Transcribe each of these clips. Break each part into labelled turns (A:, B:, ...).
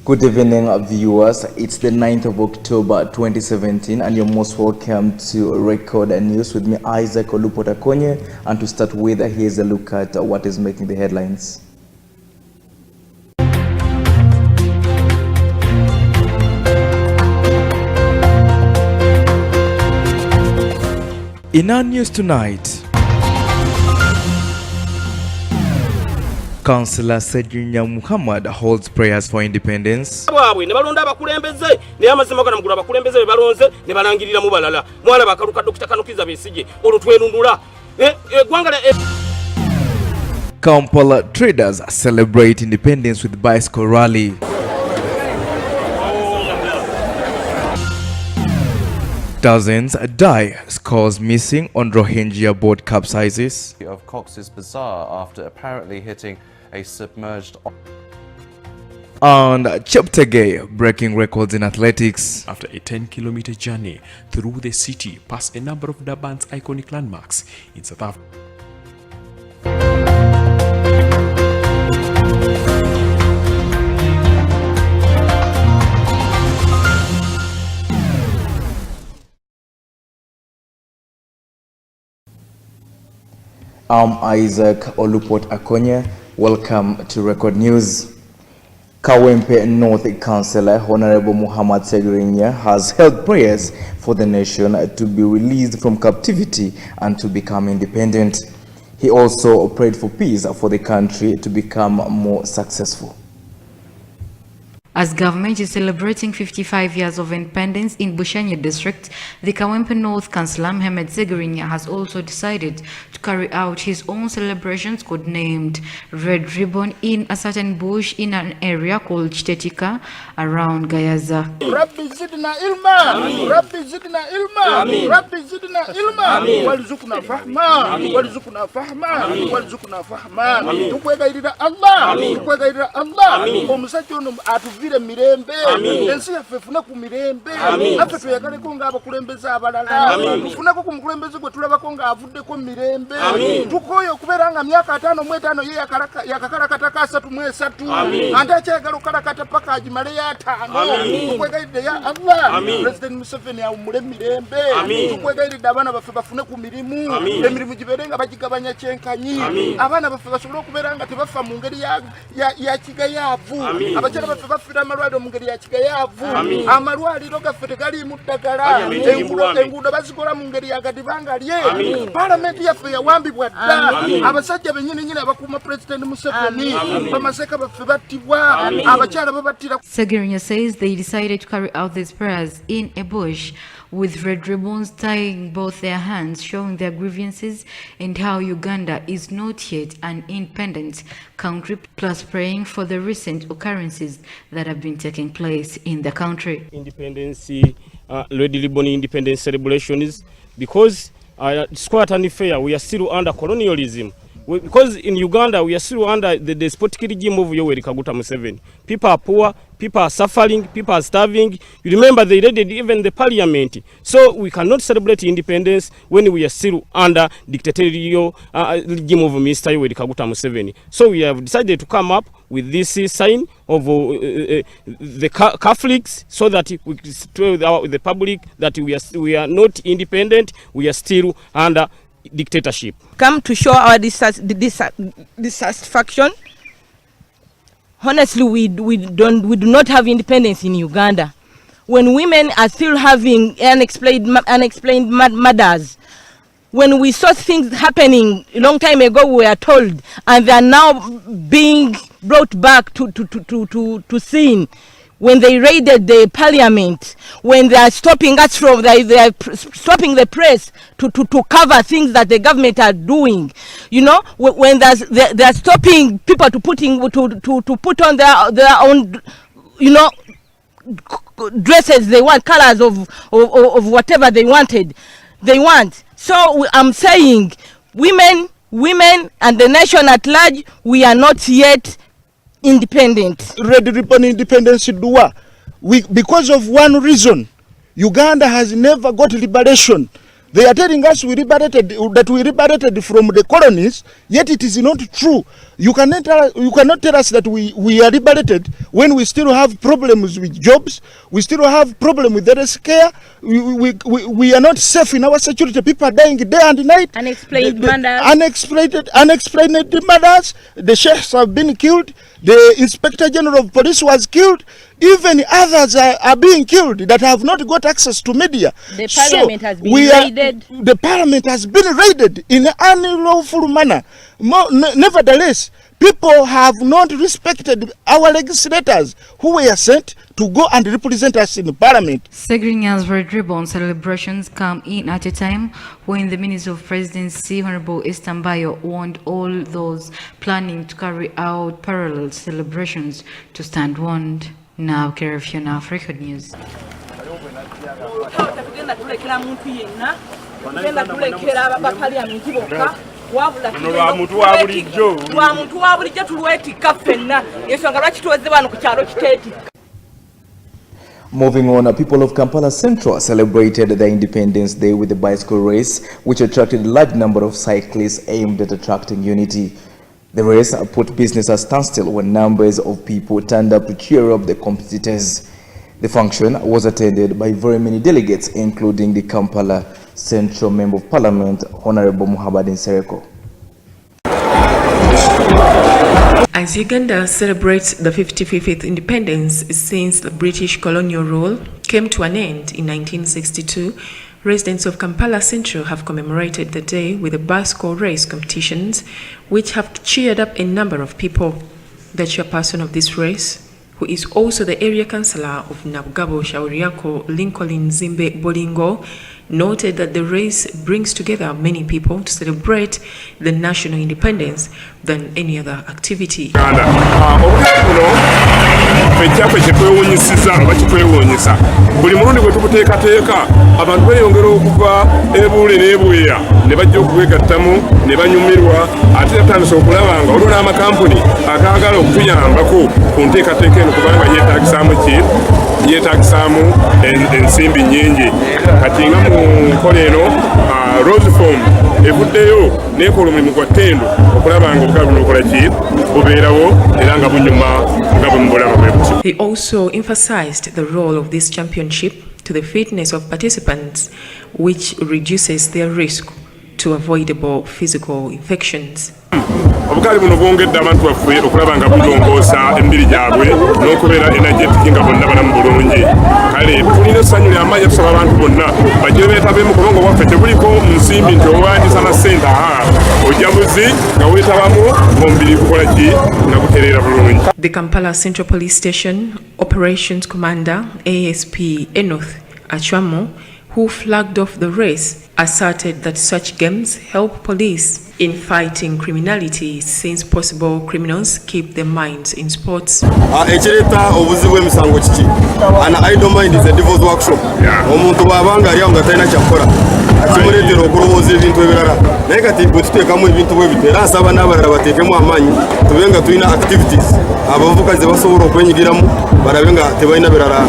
A: Good evening, viewers. It's the 9th of October 2017 and you're most welcome to Record News with me, Isaac OLUPOT. And to start with, here's a look at what is making the headlines. In our news tonight, Councillor Sejunya Muhammad holds prayers for independence. Kampala traders celebrate independence with bicycle rally. Dozens die, scores missing on Rohingya boat capsizes.
B: Of Cox's Bazar after apparently hitting a submerged.
A: And Cheptegei breaking records in athletics.
C: After a 10-kilometer journey through the city past a number of Durban's iconic landmarks in South Africa.
A: I'm Isaac OLUPOT. Welcome to Record News. Kawempe North Councillor Honorable Muhammad Segirinya has held prayers for the nation to be released from captivity and to become independent. He also prayed for peace for the country to become more successful.
D: As government is celebrating 55 years of independence in Bushanya district, the Kawempe North Councillor Mohamed Segirinya has also decided to carry out his own celebrations codenamed Red Ribbon in a certain bush in an area called Chitetika around Gayaza.
E: Rabbi zidna ilma, Rabbi zidna ilma, Rabbi zidna ilma, walzukna fahma, walzukna fahma, walzukna fahma. Tukwegairira Allah, tukwegairira Allah. Omusachono atuvire mirembe, ensi yafefuna ku mirembe. Afe tuyagale ko nga abakulembeza abalala. Tufuna ko ku mukulembeze gwe tulabako nga avudde ko mirembe. Tukoyo kubeera nga myaka 5 mu 5 ye yakakalakata ka 3 mu 3. Ante akyagala okalakata paka agimale ya 5. Tukwegairira ya Allah. President Museveni awumule mirembe. Tukwegairira abaana baffe bafune ku mirimu. Emirimu gibeere nga bagigabanya kyenkanyi. Abaana baffe basobole okubeera nga tebafa mu ngeri ya kigayaavu. Abakyala baffe bafira amalwaliro mu ngeri ya kigayaavu. Amalwaliro gaffe tegaliimu ddagala. Enguudo bazikola mu ngeri ya gadibangalye. Paalamenti yaffe yawambibwa dda. Abasajja bennyini abakuuma President Museveni bamaseka baffe battibwa. Abakyala babattira.
D: Segirinya says they decided to carry out these prayers in a bush with red ribbons tying both their hands, showing their grievances and how Uganda is not yet an independent country, plus praying for the recent occurrences that have been taking place in the country.
F: Independence, Red Ribbon independence celebrations, because it's quite unfair. We are still under colonialism. Because in Uganda we are still under the despotic regime of Yoweri Kaguta Museveni. People are poor, people are suffering, people are starving. You remember they raided even the parliament. So we cannot celebrate independence when we are still under dictatorial regime of Mr. Yoweri Kaguta Museveni. So we have decided to come up with this sign of the Catholics, so that we tell the public that we are not independent, we are still under dictatorship.
G: Come to show our dissatisfaction. Honestly, we do not have independence in Uganda. When women are still having unexplained murders, when we saw things happening a long time ago, we are told, and they are now being brought back to scene. When they raided the parliament, when they are stopping us from, they are stopping the press to cover things that the government are doing, you know, when they are stopping people to put on their own, you know, dresses they want, colors of whatever they want. So I'm saying, women and the nation at large, we are not yet independent.
E: Red Ribbon independence because of one reason. Uganda has never got liberation. They are telling us we liberated from the colonies, yet it is not true. You cannot tell us that we are liberated when we still have problems with jobs, we still have problems with health care, we are not safe in our security. People are dying day and night.
G: Unexplained murders.
E: Unexplained murders. The sheikhs have been killed. The Inspector General of Police was killed. Even others are being killed that have not got access to media.
G: The parliament has been raided.
E: The parliament has been raided in an unlawful manner. Nevertheless, people have not respected our legislators who were sent to go and represent us in the parliament.
D: Segrinya's Red Ribbon celebrations come in at a time when the Minister of Presidency, Honorable Istambayo, warned all those planning to carry out parallel celebrations to stand warned. Now, Caribbean Africa News.
A: Moving on, people of Kampala Central celebrated their Independence Day with a bicycle race, which attracted a large number of cyclists aimed at attracting unity. The race put business at standstill when numbers of people turned up to cheer up the competitors. The function was attended by very many delegates, including the Kampala Central Member of Parliament, Honorable Muhammad Nsereko.
H: As Uganda celebrates the 55th independence since the British colonial rule came to an end in 1962, residents of Kampala Central have commemorated the day with a bicycle race competitions, which have cheered up a number of people. The chairperson of this race, who is also the area councillor of Nabugabo Shauriako, Lincoln Zimbe Bolingo, noted that the race brings together many people to celebrate the national independence than any other activity.
I: Buli mulundi gwe tukuteekateeka abantu beeyongera okuva ebuule n'ebweya ne bajja okwegattamu ne banyumirwa ate yatandise okulaba nga waliwo n'amakampuni agaagala okutuyambako ku nteekateeka eno kubanga yeetaagisaamu ensimbi nnyingi. Kati nga mu nkola eno Rose Form evuddeyo n'ekola omulimu gwa ttendo okulaba nga obugabi buno bukola ki bubeerawo era nga bunyuma nga bwe mubulaba bwe butyo.
H: He also emphasized the role of this championship to the fitness of participants, which reduces their risk to avoidable physical infections.
I: Obugaali buno bwongedde abantu baffe okulaba nga bulongoosa emibiri gyabwe n'okubeera energetic nga bonna balamu bulungi. Kale tulina essanyu ly'amaanyi tusaba abantu bonna bajje beetabeemu kubanga obwaffe tebuliko nsimbi nti owandiisa na ssente ojja buzi nga weetabamu omubiri gukola ki nga gutereera bulungi.
H: The Kampala Central Police Station Operations Commander ASP Enoth Achwamo, who flagged off the race, asserted that such games help police in fighting criminality since possible criminals keep their minds in sports.
J: Ekireta obuzibu emisango kiki? An idle mind is a devil's workshop. Omuntu bw'abanga ali awo nga talina kyakukola kimuleetera okulowooza ebintu ebirala. Naye kati bwe tuteekamu ebintu bwe bityo era nsaba n'abalala bateekemu amaanyi tube nga tulina activities abavubuka ze basobola okwenyigiramu balabe nga tebalina birala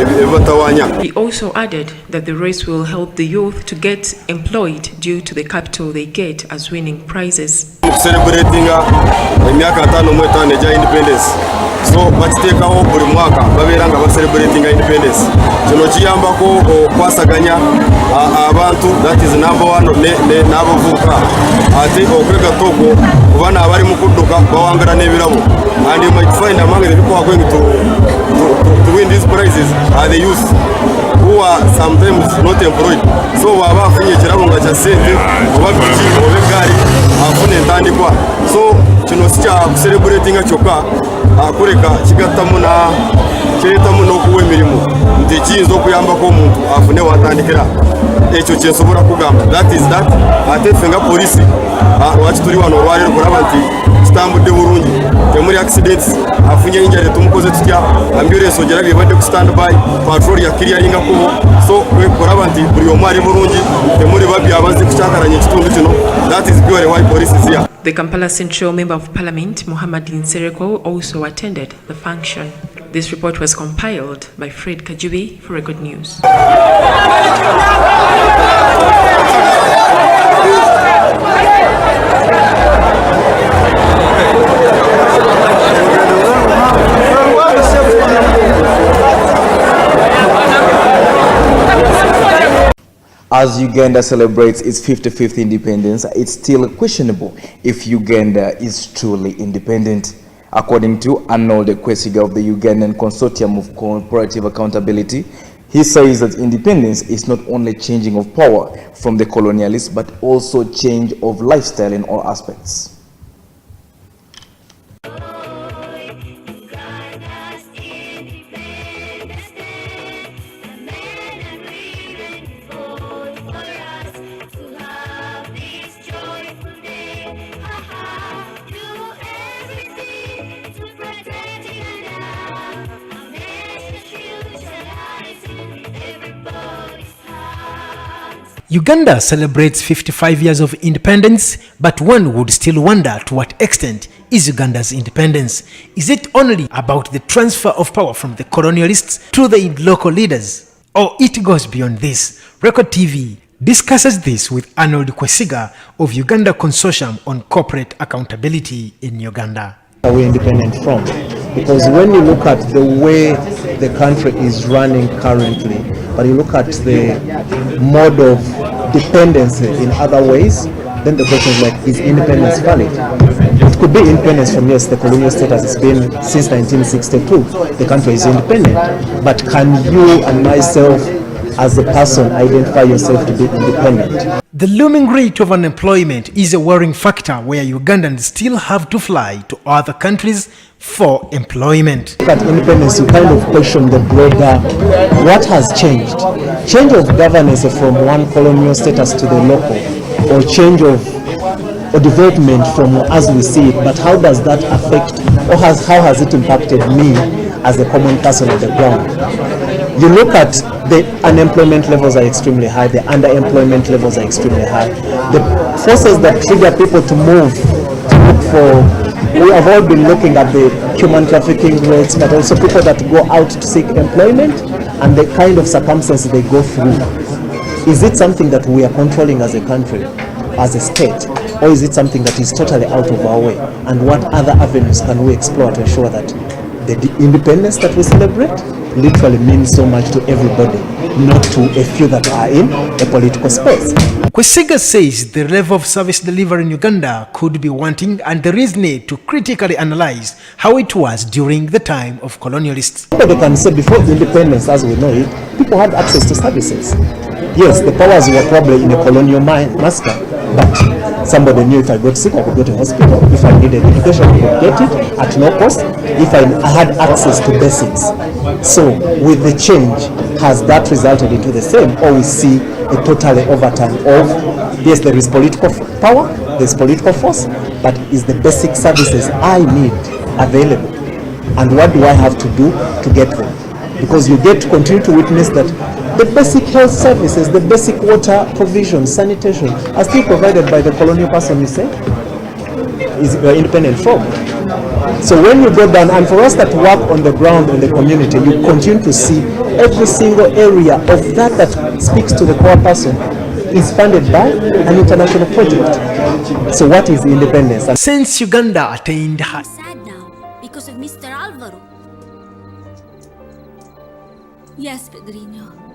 J: ebibatawaanya.
H: He also added that the race will help the youth to get employed due to the capital they get as winning prizes.
J: Celebratinga emyaka 55 egya independence, so bakiteekawo buli mwaka babeera nga celebratinga independence. Kino kiyambako okwasaganya abantu, that is number one, n'abavubuka ate okwegatta okwo kuba n'abali mu kudduka bawangala n'ebirabo. And you might find among the people who are going to win these prizes are the youth who are sometimes not employed. So waba afunye ekirabo nga kya ssente oba biki oba eggaali afuna entandikwa. So kino si kya kucelebratinga kyokka, akuleka kigattamu kireetamu n'okuwa emirimu nti kiyinza okuyambako omuntu afune watandikira. Ekyo kyensobola kugamba, that is that. Ate ffe nga poliisi lwaki tuli wano olwaleero kulaba nti kitambudde bulungi, temuli accidents, afunye injury tumukoze tutya, ambulance ogerabye badde ku standby, patrol yakiriyalinga kubo. So kulaba nti buli omu ali bulungi, temuli babbi abazze kukyakalanya ekitundu kino. That is purely why police is here.
H: The Kampala Central Member of Parliament, Muhammad Nsereko, also attended the function. This report was compiled by Fred Kajubi for Record News.
A: As Uganda celebrates its 55th independence, it's still questionable if Uganda is truly independent. According to Arnold Kwesiga of the Ugandan Consortium of Cooperative Accountability, he says that independence is not only changing of power from the colonialists, but also change of lifestyle in all aspects.
K: Uganda celebrates 55 years of independence, but one would still wonder to what extent is Uganda's independence. Is it only about the transfer of power from the colonialists to the local leaders? Or it goes beyond this? Record TV discusses this with Arnold Kwesiga of Uganda Consortium on Corporate Accountability in Uganda.
L: Are we independent from? Because when you look at the way the country is running currently, but you look at the mode of dependency in other ways, then the question is like, is independence valid? It could be independence from, yes, the colonial status has been since 1962, the country is independent, but can you and myself as a person identify yourself to be independent?
K: The looming rate of unemployment is a worrying factor where Ugandans still have to fly to other countries for employment.
L: At independence, you kind of question the broader, what has changed? Change of governance from one colonial status to the local, or change of or development from as we see it, but how does that affect, or how has it impacted me as a common person on the ground? You look at the unemployment levels are extremely high, the underemployment levels are extremely high. The forces that trigger people to move, to look for, we have all been looking at the human trafficking rates, but also people that go out to seek employment and the kind of circumstances they go through. Is it something that we are controlling as a country, as a state, or is it something that is totally out of our way? And what other avenues can we explore to ensure that the independence that we celebrate literally means so much to everybody, not to a few that are in a political space?
K: Kwesiga says the level of service delivery in Uganda could be wanting, and there is need to critically analyze how it was during the time of colonialists.
L: They can say before independence, as we know it, people had access to services. Yes, the powers were probably in a colonial master, but somebody knew if I got sick, I could go to hospital. If I needed education, I could get it at no cost. If I had access to basics. So with the change, has that resulted into the same, or we see a totally overturn of, yes, there is political power, there's political force, but is the basic services I need available? And what do I have to do to get them? Because you get to continue to witness that the basic health services, the basic water provision, sanitation are still provided by the colonial person, you say, is independent from. So when you go down, and for us that work on the ground in the community, you continue to see every single area of that speaks to the core person is funded by an international project. So what is independence?
K: Since Uganda attained her...
M: I'm sad now because of Mr. Alvaro. Yes, Pedrinho.